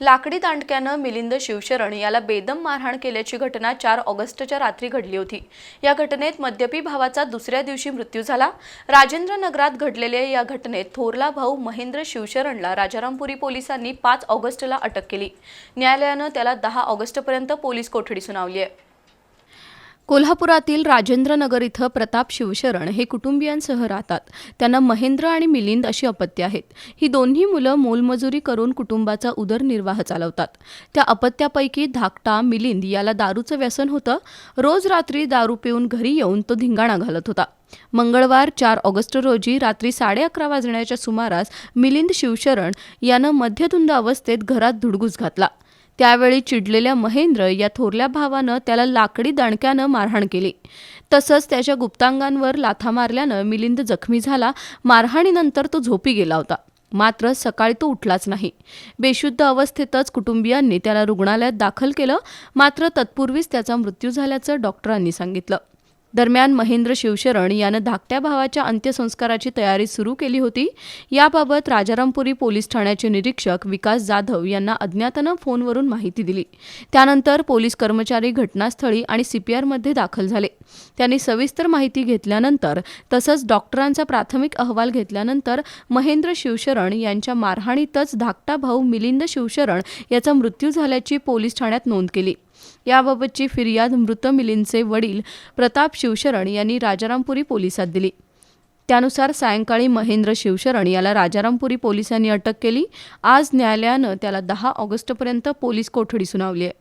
लाकडी दांडक्यानं मिलिंद शिवशरण याला बेदम मारहाण केल्याची घटना 4 ऑगस्टच्या रात्री घडली होती। या घटनेत मद्यपी भावाचा दुसऱ्या दिवशी मृत्यू झाला। राजेंद्र नगरात घडलेल्या या घटनेत थोरला भाऊ महेंद्र शिवशरणला राजारामपुरी पोलिसांनी 5 ऑगस्टला अटक केली। न्यायालयानं त्याला 10 ऑगस्टपर्यंत पोलीस कोठडी सुनावली आहे। कोल्हापुरातील राजेंद्र नगर इथं प्रताप शिवशरण हे कुटुंबियांसह राहतात। त्यांना महेंद्र आणि मिलिंद अशी अपत्ये आहेत। ही दोन्ही मुलं मोलमजुरी करून कुटुंबाचा उदरनिर्वाह चालवतात। त्या अपत्यापैकी धाकटा मिलिंद याला दारूचं व्यसन होतं। रोज रात्री दारू पिऊन घरी येऊन तो धिंगाणा घालत होता। मंगळवार 4 ऑगस्ट रोजी रात्री 11:30 वाजण्याच्या सुमारास मिलिंद शिवशरण यानं मध्यधुंद अवस्थेत घरात धुडगूस घातला। त्यावेळी चिडलेल्या महेंद्र या थोरल्या भावानं त्याला लाकडी दांडक्यानं मारहाण केली। तसंच त्याच्या गुप्तांगांवर लाथा मारल्यानं मिलिंद जखमी झाला। मारहाणीनंतर तो झोपी गेला होता, मात्र सकाळी तो उठलाच नाही। बेशुद्ध अवस्थेतच कुटुंबियांनी त्याला रुग्णालयात दाखल केलं, मात्र तत्पूर्वीच त्याचा मृत्यू झाल्याचं डॉक्टरांनी सांगितलं। दरम्यान महेंद्र शिवशरण यानं धाकट्या भावाच्या अंत्यसंस्काराची तयारी सुरू केली होती। याबाबत राजारामपुरी पोलीस ठाण्याचे निरीक्षक विकास जाधव यांना अज्ञातानं फोनवरून माहिती दिली। त्यानंतर पोलीस कर्मचारी घटनास्थळी आणि सीपीआरमध्ये दाखल झाले। त्यांनी सविस्तर माहिती घेतल्यानंतर तसंच डॉक्टरांचा प्राथमिक अहवाल घेतल्यानंतर महेंद्र शिवशरण यांच्या मारहाणीतच धाकटा भाऊ मिलिंद शिवशरण याचा मृत्यू झाल्याची पोलीस ठाण्यात नोंद केली। याबाबतची फिर्याद मृत मिलिंदचे वडील प्रताप शिवशरण यांनी राजारामपुरी पोलिसात दिली। त्यानुसार सायंकाळी महेंद्र शिवशरण याला राजारामपुरी पोलिसांनी अटक केली। आज न्यायालयानं त्याला 10 ऑगस्टपर्यंत पोलीस कोठडी सुनावली आहे।